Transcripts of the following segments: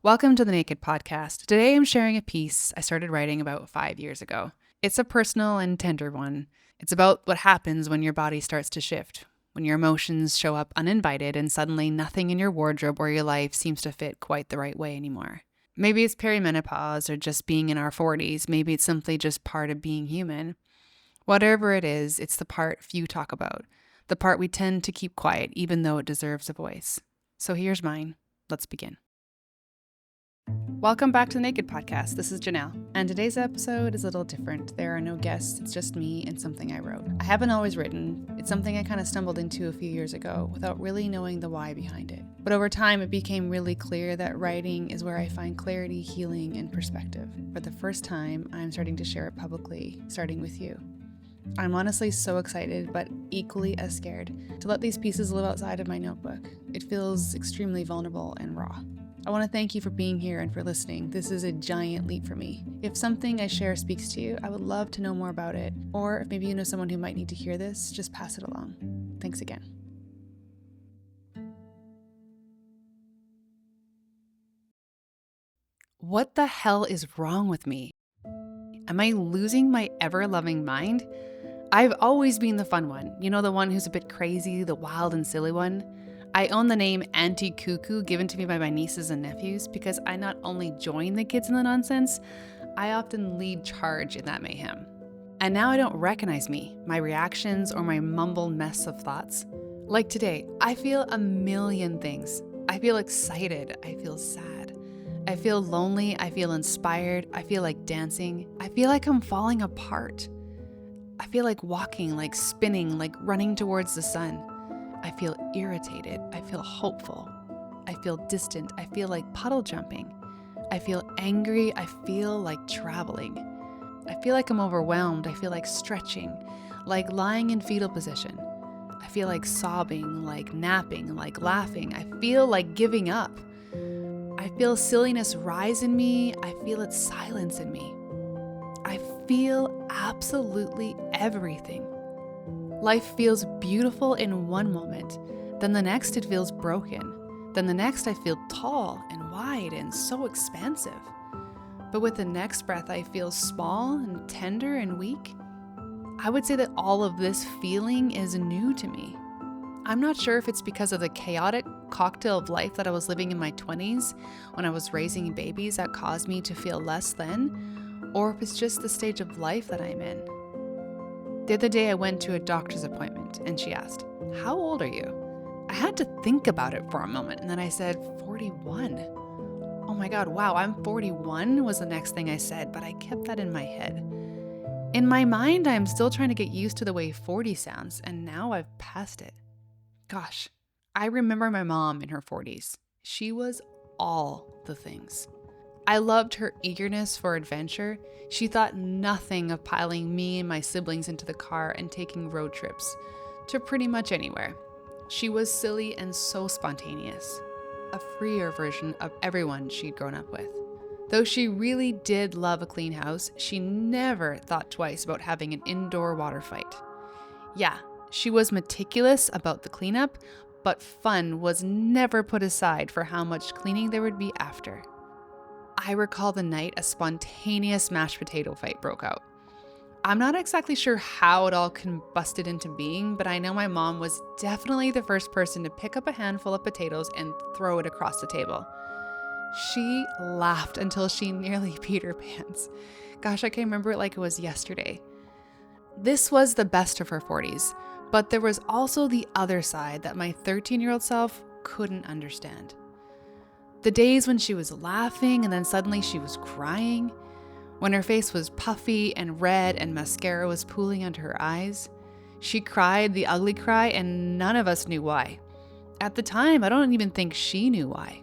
Welcome to the Naked Podcast. Today I'm sharing a piece I started writing about 5 years ago. It's a personal and tender one. It's about what happens when your body starts to shift, when your emotions show up uninvited and suddenly nothing in your wardrobe or your life seems to fit quite the right way anymore. Maybe it's perimenopause or just being in our 40s. Maybe it's simply just part of being human. Whatever it is, it's the part few talk about, the part we tend to keep quiet even though it deserves a voice. So here's mine. Let's begin. Welcome back to the Naked Podcast. This is Janelle, and today's episode is a little different. There are no guests, it's just me and something I wrote. I haven't always written. It's something I kind of stumbled into a few years ago without really knowing the why behind it. But over time, it became really clear that writing is where I find clarity, healing, and perspective. For the first time, I'm starting to share it publicly, starting with you. I'm honestly so excited, but equally as scared to let these pieces live outside of my notebook. It feels extremely vulnerable and raw. I want to thank you for being here and for listening. This is a giant leap for me. If something I share speaks to you, I would love to know more about it. Or if maybe you know someone who might need to hear this, just pass it along. Thanks again. What the hell is wrong with me? Am I losing my ever-loving mind? I've always been the fun one. You know, the one who's a bit crazy, the wild and silly one? I own the name Auntie Cuckoo given to me by my nieces and nephews because I not only join the kids in the nonsense, I often lead charge in that mayhem. And now I don't recognize me, my reactions, or my mumbled mess of thoughts. Like today, I feel a million things. I feel excited. I feel sad. I feel lonely. I feel inspired. I feel like dancing. I feel like I'm falling apart. I feel like walking, like spinning, like running towards the sun. I feel irritated. I feel hopeful. I feel distant. I feel like puddle jumping. I feel angry. I feel like traveling. I feel like I'm overwhelmed. I feel like stretching, like lying in fetal position. I feel like sobbing, like napping, like laughing. I feel like giving up. I feel silliness rise in me. I feel its silence in me. I feel absolutely everything. Life feels beautiful in one moment, then the next it feels broken. Then the next I feel tall and wide and so expansive. But with the next breath I feel small and tender and weak. I would say that all of this feeling is new to me. I'm not sure if it's because of the chaotic cocktail of life that I was living in my 20s when I was raising babies that caused me to feel less than, or if it's just the stage of life that I'm in. The other day I went to a doctor's appointment and she asked, "How old are you?" I had to think about it for a moment and then I said, 41. Oh my God, wow, I'm 41 was the next thing I said, but I kept that in my head. In my mind, I'm still trying to get used to the way 40 sounds, and now I've passed it. Gosh, I remember my mom in her 40s. She was all the things. I loved her eagerness for adventure. She thought nothing of piling me and my siblings into the car and taking road trips to pretty much anywhere. She was silly and so spontaneous, a freer version of everyone she'd grown up with. Though she really did love a clean house, she never thought twice about having an indoor water fight. Yeah, she was meticulous about the cleanup, but fun was never put aside for how much cleaning there would be after. I recall the night a spontaneous mashed potato fight broke out. I'm not exactly sure how it all combusted into being, but I know my mom was definitely the first person to pick up a handful of potatoes and throw it across the table. She laughed until she nearly peed her pants. Gosh, I can remember it like it was yesterday. This was the best of her 40s, but there was also the other side that my 13-year-old self couldn't understand. The days when she was laughing and then suddenly she was crying, when her face was puffy and red and mascara was pooling under her eyes. She cried the ugly cry and none of us knew why. At the time, I don't even think she knew why.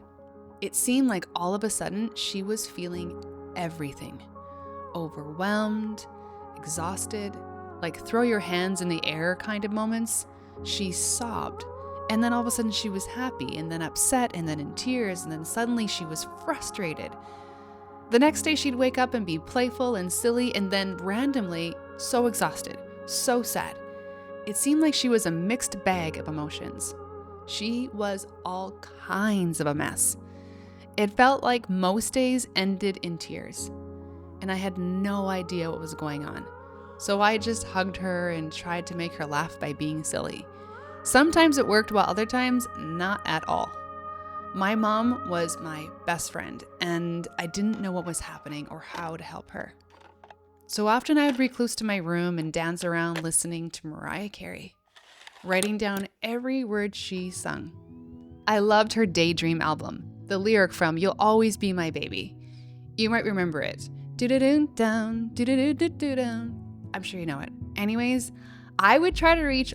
It seemed like all of a sudden she was feeling everything. Overwhelmed, exhausted, like throw your hands in the air kind of moments. She sobbed. And then all of a sudden she was happy, and then upset, and then in tears, and then suddenly she was frustrated. The next day she'd wake up and be playful and silly, and then randomly so exhausted, so sad. It seemed like she was a mixed bag of emotions. She was all kinds of a mess. It felt like most days ended in tears, and I had no idea what was going on. So I just hugged her and tried to make her laugh by being silly. Sometimes it worked, while other times, not at all. My mom was my best friend, and I didn't know what was happening or how to help her. So often I would recluse to my room and dance around listening to Mariah Carey, writing down every word she sung. I loved her Daydream album, the lyric from You'll Always Be My Baby. You might remember it. Do-do-do-down, do-do-do-do-down. I'm sure you know it. Anyways, I would try to reach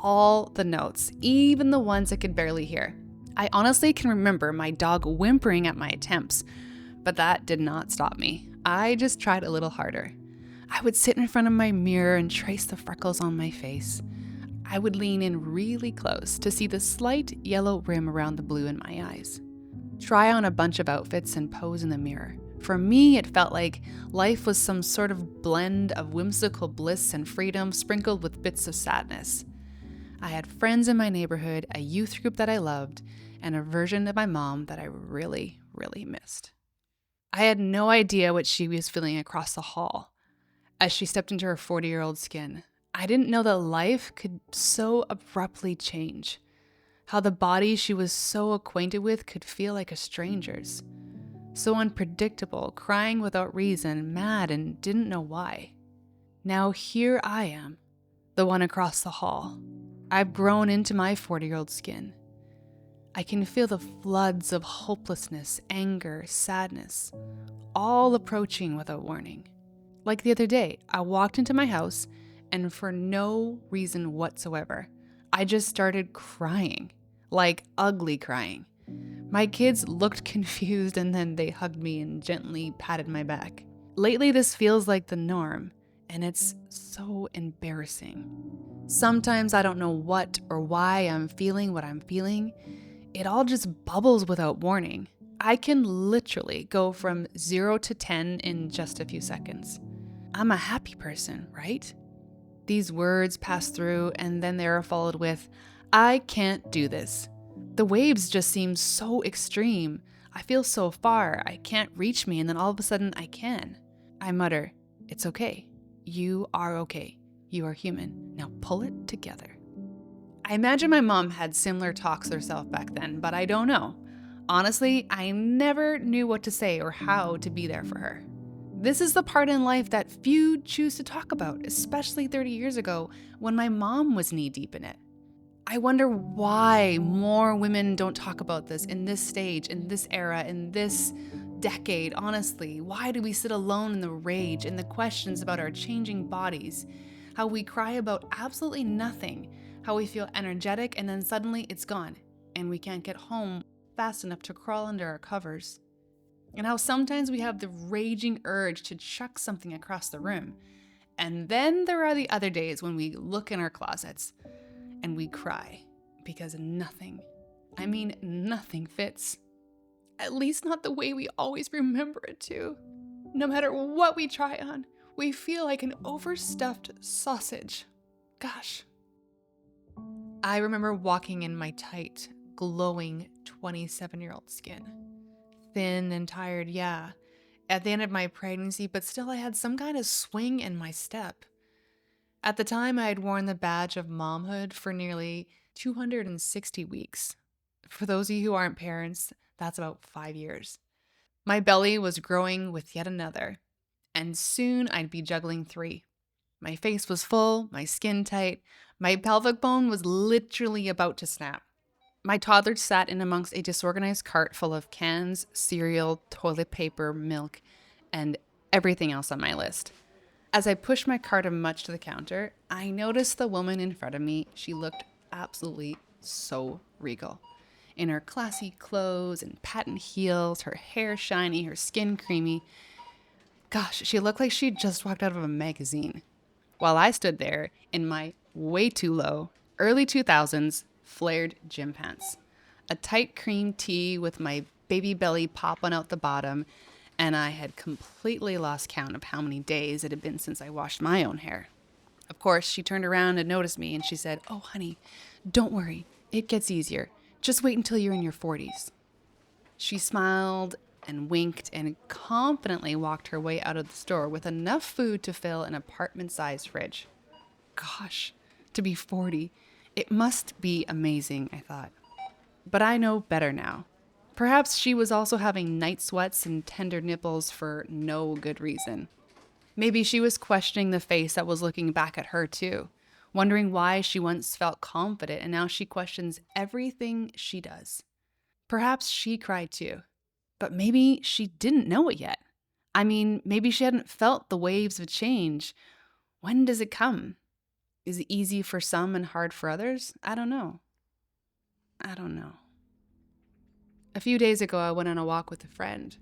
all the notes, even the ones I could barely hear. I honestly can remember my dog whimpering at my attempts, but that did not stop me. I just tried a little harder. I would sit in front of my mirror and trace the freckles on my face. I would lean in really close to see the slight yellow rim around the blue in my eyes. Try on a bunch of outfits and pose in the mirror. For me, it felt like life was some sort of blend of whimsical bliss and freedom sprinkled with bits of sadness. I had friends in my neighborhood, a youth group that I loved, and a version of my mom that I really, really missed. I had no idea what she was feeling across the hall as she stepped into her 40-year-old skin. I didn't know that life could so abruptly change, how the body she was so acquainted with could feel like a stranger's. So unpredictable, crying without reason, mad, and didn't know why. Now here I am, the one across the hall. I've grown into my 40-year-old skin. I can feel the floods of hopelessness, anger, sadness, all approaching without warning. Like the other day, I walked into my house, and for no reason whatsoever, I just started crying, like ugly crying. My kids looked confused, and then they hugged me and gently patted my back. Lately, this feels like the norm, and it's so embarrassing. Sometimes I don't know what or why I'm feeling what I'm feeling. It all just bubbles without warning. I can literally go from 0 to 10 in just a few seconds. I'm a happy person, right? These words pass through, and then they are followed with, I can't do this. The waves just seem so extreme. I feel so far, I can't reach me, and then all of a sudden I can. I mutter, it's okay. You are okay. You are human. Now pull it together. I imagine my mom had similar talks with herself back then, but I don't know. Honestly, I never knew what to say or how to be there for her. This is the part in life that few choose to talk about, especially 30 years ago when my mom was knee-deep in it. I wonder why more women don't talk about this in this stage, in this era, in this decade, honestly. Why do we sit alone in the rage and the questions about our changing bodies? How we cry about absolutely nothing, how we feel energetic and then suddenly it's gone, and we can't get home fast enough to crawl under our covers. And how sometimes we have the raging urge to chuck something across the room. And then there are the other days when we look in our closets and we cry because nothing, I mean nothing fits. At least not the way we always remember it to. No matter what we try on, we feel like an overstuffed sausage. Gosh. I remember walking in my tight, glowing 27-year-old skin. Thin and tired, yeah, at the end of my pregnancy, but still I had some kind of swing in my step. At the time, I had worn the badge of momhood for nearly 260 weeks. For those of you who aren't parents, that's about 5 years. My belly was growing with yet another, and soon I'd be juggling 3. My face was full, my skin tight, my pelvic bone was literally about to snap. My toddler sat in amongst a disorganized cart full of cans, cereal, toilet paper, milk, and everything else on my list. As I pushed my cart much to the counter, I noticed the woman in front of me. She looked absolutely so regal. In her classy clothes and patent heels, her hair shiny, her skin creamy. Gosh, she looked like she'd just walked out of a magazine. While I stood there in my way too low, early 2000s, flared gym pants, a tight cream tee with my baby belly popping out the bottom, and I had completely lost count of how many days it had been since I washed my own hair. Of course, she turned around and noticed me, and she said, "Oh, honey, don't worry. It gets easier. Just wait until you're in your 40s. She smiled and winked and confidently walked her way out of the store with enough food to fill an apartment-sized fridge. Gosh, to be 40, it must be amazing, I thought. But I know better now. Perhaps she was also having night sweats and tender nipples for no good reason. Maybe she was questioning the face that was looking back at her too, wondering why she once felt confident and now she questions everything she does. Perhaps she cried too, but maybe she didn't know it yet. I mean, maybe she hadn't felt the waves of change. When does it come? Is it easy for some and hard for others? I don't know. A few days ago, I went on a walk with a friend.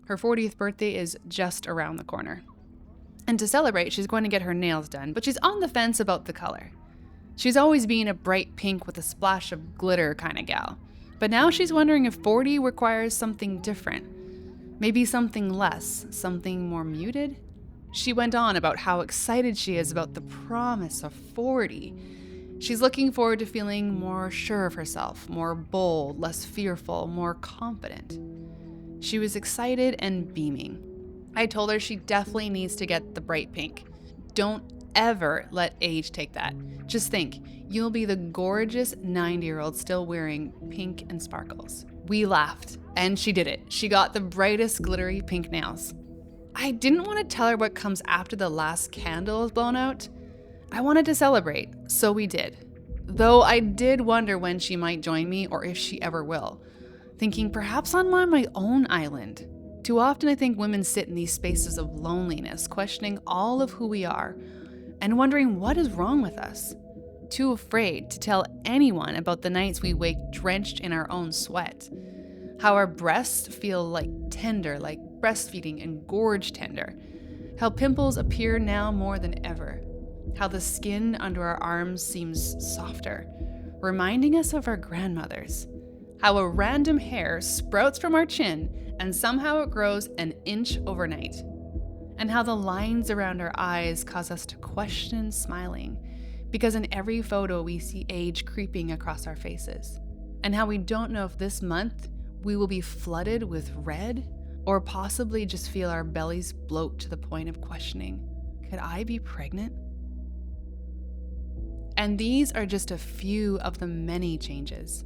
Her 40th birthday is just around the corner. And to celebrate, she's going to get her nails done, but she's on the fence about the color. She's always been a bright pink with a splash of glitter kind of gal. But now she's wondering if 40 requires something different. Maybe something less, something more muted? She went on about how excited she is about the promise of 40. She's looking forward to feeling more sure of herself, more bold, less fearful, more confident. She was excited and beaming. I told her she definitely needs to get the bright pink. Don't ever let age take that. Just think, you'll be the gorgeous 90-year-old still wearing pink and sparkles. We laughed, and she did it. She got the brightest glittery pink nails. I didn't want to tell her what comes after the last candle is blown out. I wanted to celebrate, so we did. Though I did wonder when she might join me or if she ever will. Thinking perhaps on my own island. Too often I think women sit in these spaces of loneliness, questioning all of who we are and wondering what is wrong with us. Too afraid to tell anyone about the nights we wake drenched in our own sweat. How our breasts feel like tender, like breastfeeding and gorge tender. How pimples appear now more than ever. How the skin under our arms seems softer, reminding us of our grandmothers. How a random hair sprouts from our chin and somehow it grows an inch overnight. And how the lines around our eyes cause us to question smiling, because in every photo we see age creeping across our faces. And how we don't know if this month we will be flooded with red, or possibly just feel our bellies bloat to the point of questioning, could I be pregnant? And these are just a few of the many changes.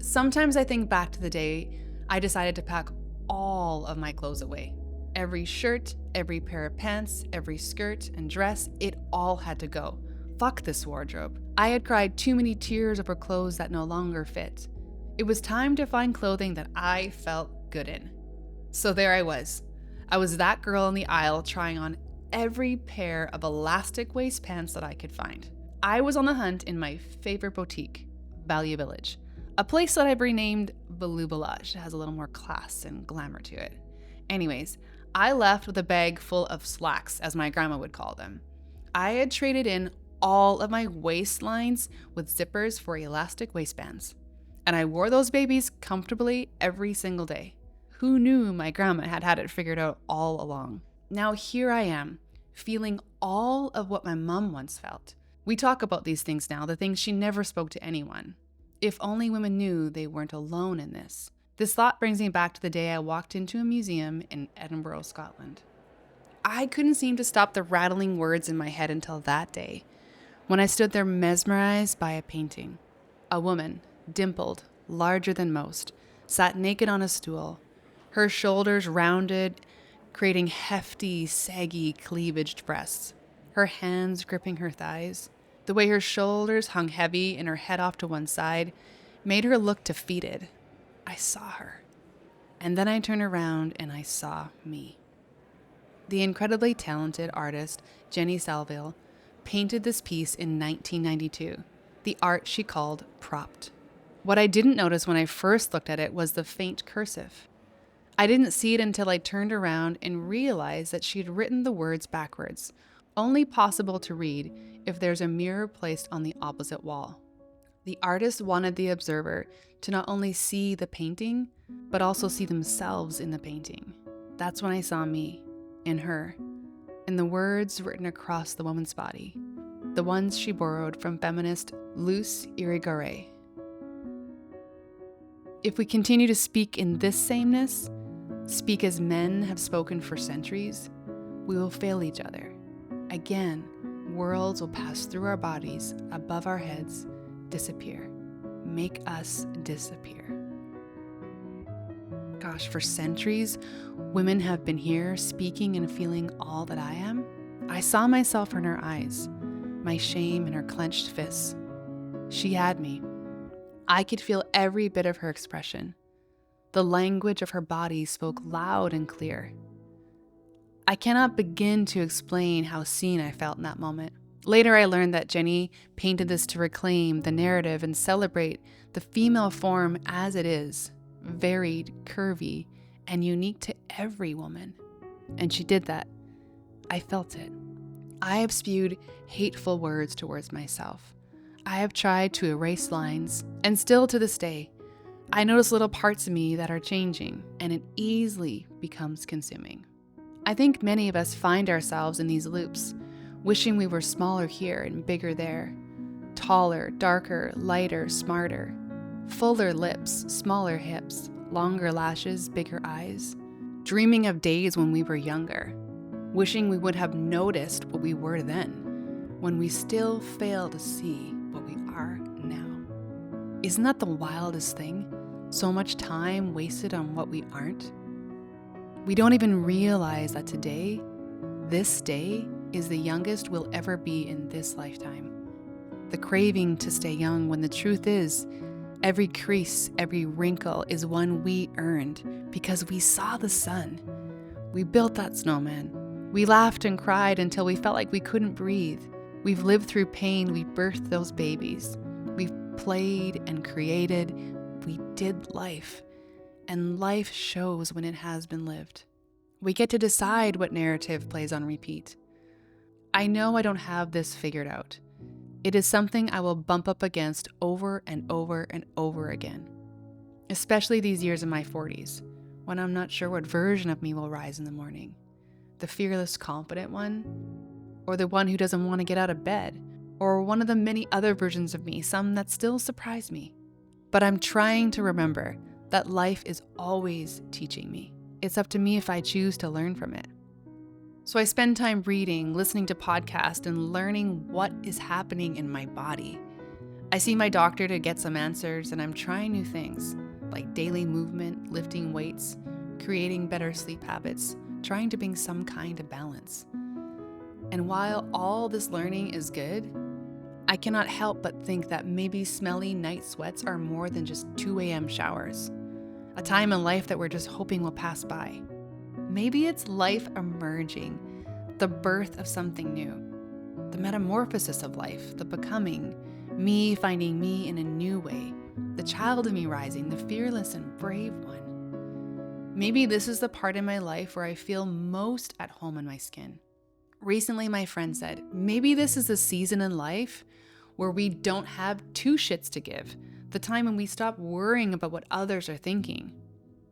Sometimes I think back to the day I decided to pack all of my clothes away. Every shirt, every pair of pants, every skirt and dress, it all had to go. Fuck this wardrobe. I had cried too many tears over clothes that no longer fit. It was time to find clothing that I felt good in. So there I was. I was that girl in the aisle trying on every pair of elastic waist pants that I could find. I was on the hunt in my favorite boutique, Value Village, a place that I've renamed Volubalage. It has a little more class and glamour to it. Anyways, I left with a bag full of slacks, as my grandma would call them. I had traded in all of my waistlines with zippers for elastic waistbands. And I wore those babies comfortably every single day. Who knew my grandma had had it figured out all along? Now here I am, feeling all of what my mom once felt. We talk about these things now, the things she never spoke to anyone. If only women knew they weren't alone in this. This thought brings me back to the day I walked into a museum in Edinburgh, Scotland. I couldn't seem to stop the rattling words in my head until that day, when I stood there mesmerized by a painting. A woman, dimpled, larger than most, sat naked on a stool, her shoulders rounded, creating hefty, saggy, cleavaged breasts, her hands gripping her thighs. The way her shoulders hung heavy and her head off to one side made her look defeated. I saw her. And then I turned around and I saw me. The incredibly talented artist, Jenny Saville, painted this piece in 1992, the art she called propped. What I didn't notice when I first looked at it was the faint cursive. I didn't see it until I turned around and realized that she had written the words backwards, only possible to read if there's a mirror placed on the opposite wall. The artist wanted the observer to not only see the painting, but also see themselves in the painting. That's when I saw me, in her, in the words written across the woman's body, the ones she borrowed from feminist Luce Irigaray. If we continue to speak in this sameness, speak as men have spoken for centuries, we will fail each other. Again, worlds will pass through our bodies, above our heads, disappear. Make us disappear. Gosh, for centuries, women have been here speaking and feeling all that I am. I saw myself in her eyes, my shame in her clenched fists. She had me. I could feel every bit of her expression. The language of her body spoke loud and clear. I cannot begin to explain how seen I felt in that moment. Later, I learned that Jenny painted this to reclaim the narrative and celebrate the female form as it is, varied, curvy, and unique to every woman. And she did that. I felt it. I have spewed hateful words towards myself. I have tried to erase lines, and still to this day, I notice little parts of me that are changing, and it easily becomes consuming. I think many of us find ourselves in these loops, wishing we were smaller here and bigger there, taller, darker, lighter, smarter, fuller lips, smaller hips, longer lashes, bigger eyes, dreaming of days when we were younger, wishing we would have noticed what we were then, when we still fail to see what we are now. Isn't that the wildest thing? So much time wasted on what we aren't. We don't even realize that today, this day, is the youngest we'll ever be in this lifetime. The craving to stay young when the truth is, every crease, every wrinkle is one we earned because we saw the sun. We built that snowman. We laughed and cried until we felt like we couldn't breathe. We've lived through pain. We birthed those babies. We've played and created. We did life. And life shows when it has been lived. We get to decide what narrative plays on repeat. I know I don't have this figured out. It is something I will bump up against over and over and over again. Especially these years in my 40s, when I'm not sure what version of me will rise in the morning. The fearless, confident one, or the one who doesn't want to get out of bed, or one of the many other versions of me, some that still surprise me. But I'm trying to remember that life is always teaching me. It's up to me if I choose to learn from it. So I spend time reading, listening to podcasts, and learning what is happening in my body. I see my doctor to get some answers, and I'm trying new things, like daily movement, lifting weights, creating better sleep habits, trying to bring some kind of balance. And while all this learning is good, I cannot help but think that maybe smelly night sweats are more than just 2 a.m. showers, a time in life that we're just hoping will pass by. Maybe it's life emerging, the birth of something new, the metamorphosis of life, the becoming, me finding me in a new way, the child in me rising, the fearless and brave one. Maybe this is the part in my life where I feel most at home in my skin. Recently, my friend said, maybe this is a season in life where we don't have two shits to give, the time when we stop worrying about what others are thinking.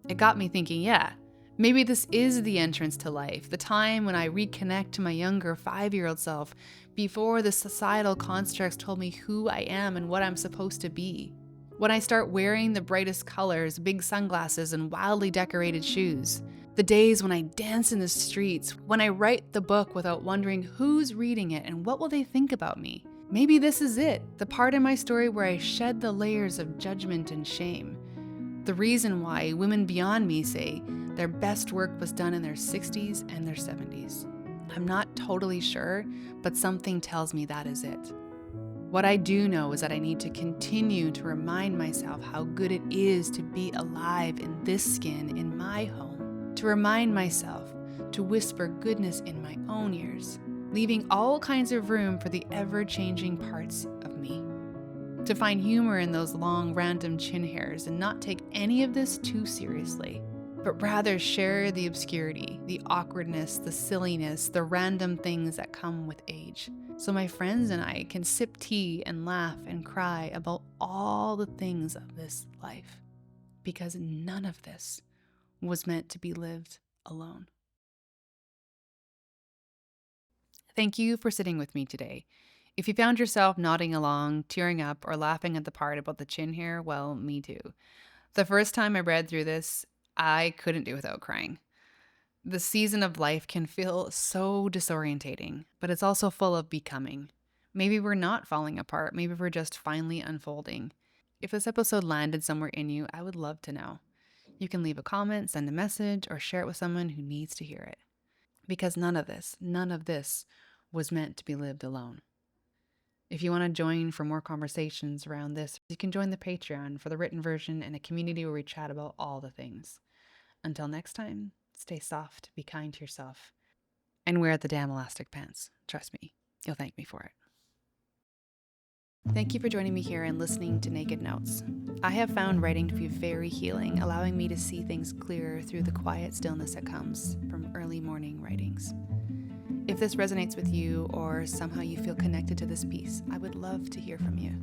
It got me thinking, yeah, maybe this is the entrance to life, the time when I reconnect to my younger 5-year-old self before the societal constructs told me who I am and what I'm supposed to be. When I start wearing the brightest colors, big sunglasses, and wildly decorated shoes. The days when I dance in the streets, when I write the book without wondering who's reading it and what will they think about me. Maybe this is it, the part in my story where I shed the layers of judgment and shame. The reason why women beyond me say their best work was done in their 60s and their 70s. I'm not totally sure, but something tells me that is it. What I do know is that I need to continue to remind myself how good it is to be alive in this skin in my home, to remind myself to whisper goodness in my own ears, leaving all kinds of room for the ever-changing parts of me, to find humor in those long random chin hairs and not take any of this too seriously, but rather share the obscurity, the awkwardness, the silliness, the random things that come with age. So my friends and I can sip tea and laugh and cry about all the things of this life, because none of this was meant to be lived alone. Thank you for sitting with me today. If you found yourself nodding along, tearing up, or laughing at the part about the chin hair, well, me too. The first time I read through this, I couldn't do without crying. The season of life can feel so disorientating, but it's also full of becoming. Maybe we're not falling apart. Maybe we're just finally unfolding. If this episode landed somewhere in you, I would love to know. You can leave a comment, send a message, or share it with someone who needs to hear it. Because none of this was meant to be lived alone. If you want to join for more conversations around this, you can join the Patreon for the written version and a community where we chat about all the things. Until next time, stay soft, be kind to yourself, and wear the damn elastic pants. Trust me, you'll thank me for it. Thank you for joining me here and listening to Naked Notes. I have found writing to be very healing, allowing me to see things clearer through the quiet stillness that comes from early morning writings. If this resonates with you or somehow you feel connected to this piece, I would love to hear from you.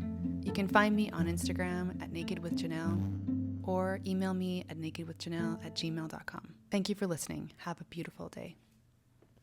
You can find me on Instagram at nakedwithjanelle or email me at nakedwithjanelle@gmail.com. Thank you for listening. Have a beautiful day.